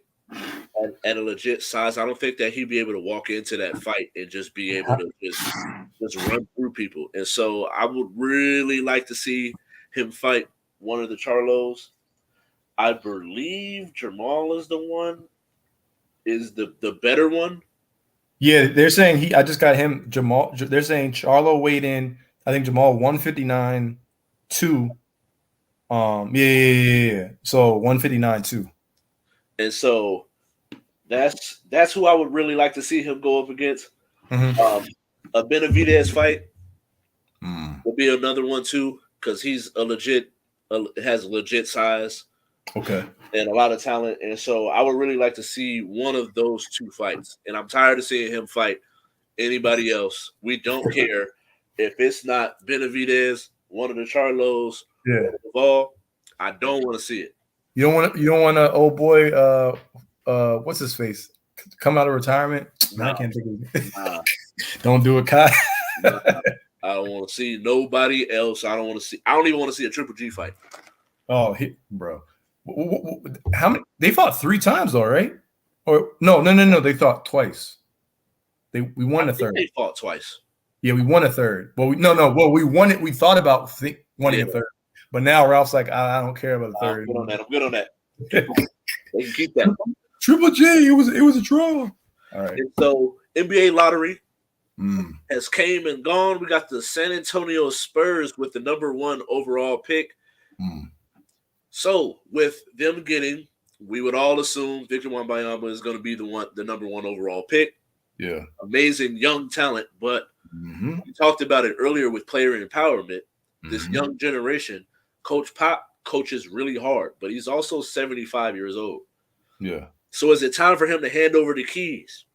size, I don't think that he'd be able to walk into that fight and just be able to just run through people. And so I would really like to see him fight one of the Charlos. I believe Jamal is the one, is the better one. Yeah, they're saying I just got him, Jamal. They're saying Charlo weighed in, I think Jamal 159.2. Yeah. So 159.2. And so that's who I would really like to see him go up against. A Benavidez fight will be another one too, because he's has a legit size. Okay. And a lot of talent. And so I would really like to see one of those two fights. And I'm tired of seeing him fight anybody else. We don't care if it's not Benavidez, one of the Charlos, Bivol. I don't want to see it. You don't want to old boy what's his face come out of retirement? Nah. I can't think of it. Don't do it, Kai. Nah. I don't want to see nobody else. I don't even want to see a Triple G fight. Oh, bro. How many? They fought 3 times, though, right? Or no. They fought twice. We won a third. They fought twice. Yeah, we won a third. Well, Well, we won it. We thought about winning a third, but now Ralph's like, I don't care about a third. I'm good on that. They can keep that. Triple G. It was a draw. All right. And so NBA lottery has came and gone. We got the San Antonio Spurs with the number 1 overall pick. So with them getting, we would all assume Victor Wembanyama is going to be the number 1 overall pick. Yeah. Amazing young talent, but we talked about it earlier with player empowerment. This young generation, Coach Pop coaches really hard, but he's also 75 years old. Yeah. So is it time for him to hand over the keys?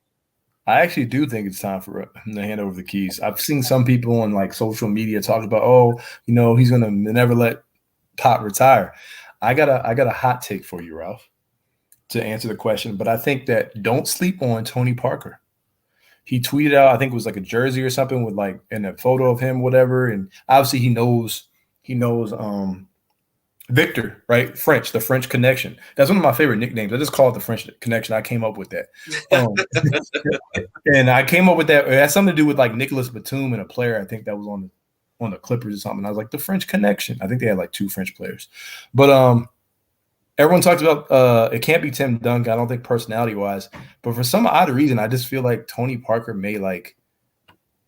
I actually do think it's time for him to hand over the keys. I've seen some people on like social media talk about, he's going to never let Pop retire. I got a hot take for you, Ralph, to answer the question. But I think that don't sleep on Tony Parker. He tweeted out, I think it was like a jersey or something with like in a photo of him, whatever. And obviously he knows Victor, right? The French Connection. That's one of my favorite nicknames. I just call it the French Connection. I came up with that. And I came up with that. It has something to do with like Nicholas Batum and a player, I think that was on the Clippers or something. I was like, the French Connection. I think they had like 2 French players. But everyone talks about it can't be Tim Duncan, I don't think personality-wise. But for some odd reason, I just feel like Tony Parker may like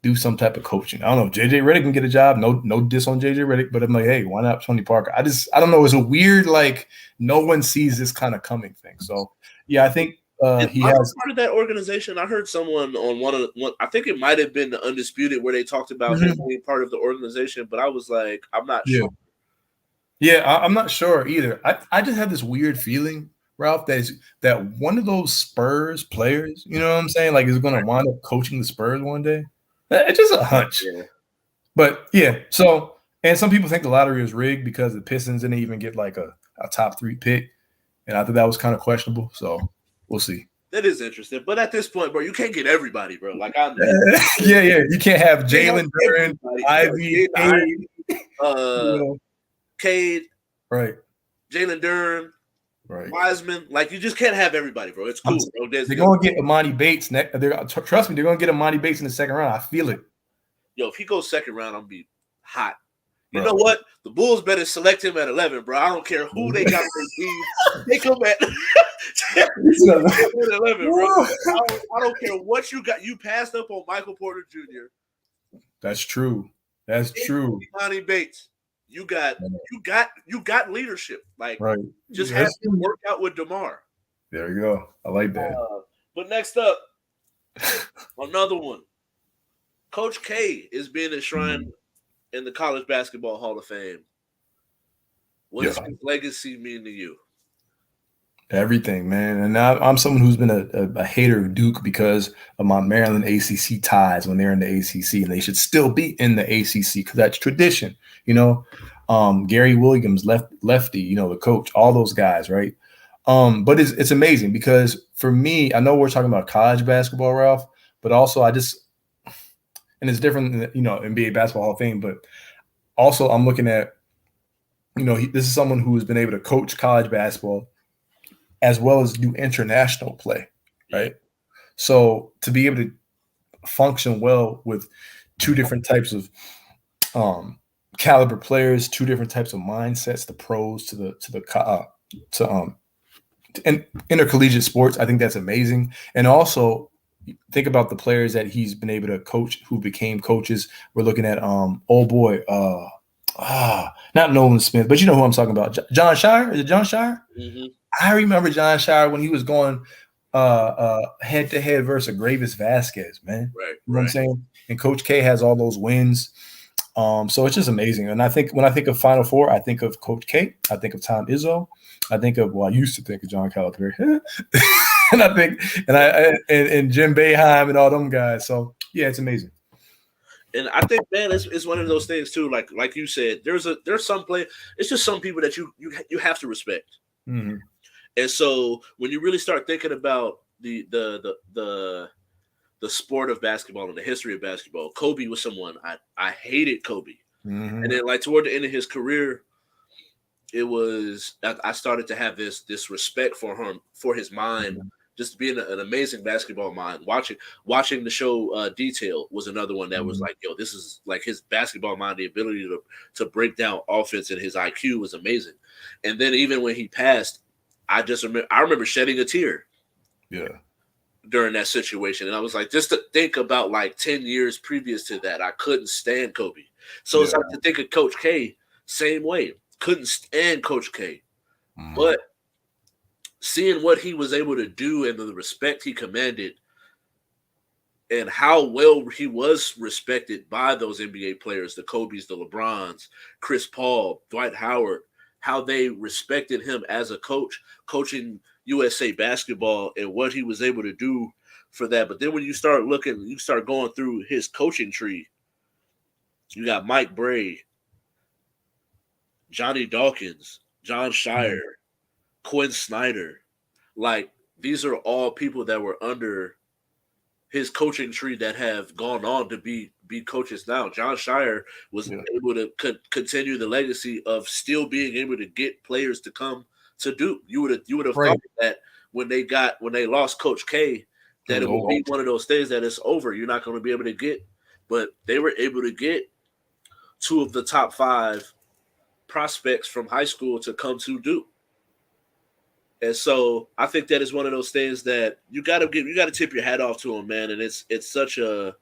do some type of coaching. I don't know if JJ Redick can get a job. No diss on JJ Redick, but I'm like, hey, why not Tony Parker? I don't know. It's a weird, like, no one sees this kind of coming thing. So yeah, I think he has part of that organization. I heard someone on one. I think it might have been the Undisputed where they talked about him being part of the organization, but I was like, I'm not sure. Yeah, I'm not sure either. I just have this weird feeling, Ralph, that one of those Spurs players, you know what I'm saying, like is going to wind up coaching the Spurs one day. It's just a hunch. Yeah. But yeah, so and some people think the lottery is rigged because the Pistons didn't even get like a top 3 pick, and I thought that was kind of questionable. So we'll see. That is interesting, but at this point, bro, you can't get everybody, bro. Like yeah. You can't have Jalen Duren, Ivy, Ivy, Cade, Cade, right, Jalen Duren, right. Wiseman. Like, you just can't have everybody, bro. It's cool, bro. They're gonna get Amani Bates. Trust me, they're gonna get Amani Bates in the second round. I feel it. Yo, if he goes second round, I'm gonna be hot. You Bro. know what? The Bulls better select him at 11, bro. I don't care who they got on their team. Take him at 11, bro. I don't care what you got. You passed up on Michael Porter Jr. That's true. That's true. Johnny Bates. You got leadership. Like, right. Just have him work out with DeMar. There you go. I like that. But next up, another one. Coach K is being enshrined in the College Basketball Hall of Fame. What does his legacy mean to you? Everything, man. And I'm someone who's been a hater of Duke because of my Maryland ACC ties when they're in the ACC, and they should still be in the ACC because that's tradition. Gary Williams, lefty, the coach, all those guys, right? But it's amazing because for me, I know we're talking about college basketball, Ralph, but also and it's different than, NBA Basketball Hall of Fame, but also I'm looking at, this is someone who has been able to coach college basketball as well as do international play, right? So to be able to function well with two different types of caliber players, two different types of mindsets, the pros to intercollegiate sports, I think that's amazing. And also think about the players that he's been able to coach who became coaches. We're looking at not Nolan Smith, but you know who I'm talking about. John Shire. Is it John Shire? Mm-hmm. I remember John Shire when he was going head to head versus Gravis Vasquez, man. Right. You know what I'm saying? And Coach K has all those wins. So it's just amazing. And I think when I think of Final Four, I think of Coach K. I think of Tom Izzo. I used to think of John Calipari. And I think, and Jim Boeheim and all them guys. So yeah, it's amazing. And I think, man, it's one of those things too. Like you said, there's some play. It's just some people that you have to respect. Mm-hmm. And so when you really start thinking about the sport of basketball and the history of basketball, Kobe was someone I hated Kobe. Mm-hmm. And then like toward the end of his career, I started to have this respect for him, for his mind. Mm-hmm. Just being an amazing basketball mind. Watching the show Detail was another one that was like, yo, this is like his basketball mind, the ability to break down offense, and his IQ was amazing. And then even when he passed, I remember shedding a tear. Yeah. During that situation. And I was like, just to think about like 10 years previous to that, I couldn't stand Kobe. So it's like to think of Coach K, same way. Couldn't stand Coach K. Mm-hmm. But seeing what he was able to do and the respect he commanded and how well he was respected by those NBA players, the Kobes, the LeBrons, Chris Paul, Dwight Howard, how they respected him as a coach, coaching USA basketball and what he was able to do for that. But then when you start looking, you start going through his coaching tree, you got Mike Bray, Johnny Dawkins, John Shire, Quinn Snyder. Like, these are all people that were under his coaching tree that have gone on to be coaches now. John Shire was able to continue the legacy of still being able to get players to come to Duke. You would have thought that when they lost Coach K, that it would be one of those things that it's over. You're not going to be able to get, but they were able to get two of the top 5 prospects from high school to come to Duke. And so I think that is one of those things that you got to tip your hat off to him, man. And it's such an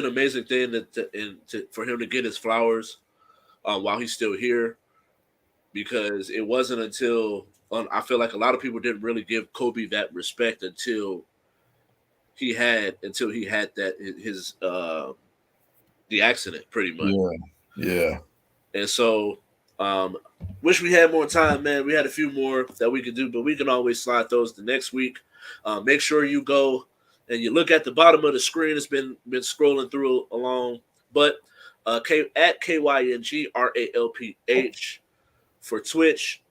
amazing thing for him to get his flowers while he's still here, because it wasn't until I feel like a lot of people didn't really give Kobe that respect until he had that his the accident, pretty much. Yeah. And so wish we had more time, man. We had a few more that we could do, but we can always slide those to next week. Make sure you go and you look at the bottom of the screen. It's been scrolling through along, but at KYNGRALPH for Twitch,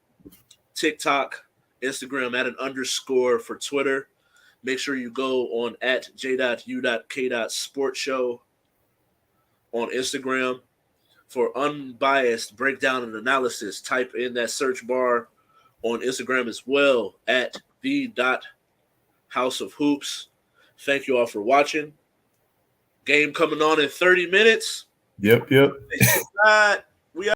TikTok, Instagram at an underscore for Twitter. Make sure you go on at J.U.K. Sports Show on Instagram for unbiased breakdown and analysis. Type in that search bar on Instagram as well at the.house of hoops. Thank you all for watching. Game coming on in 30 minutes. Yep. They should not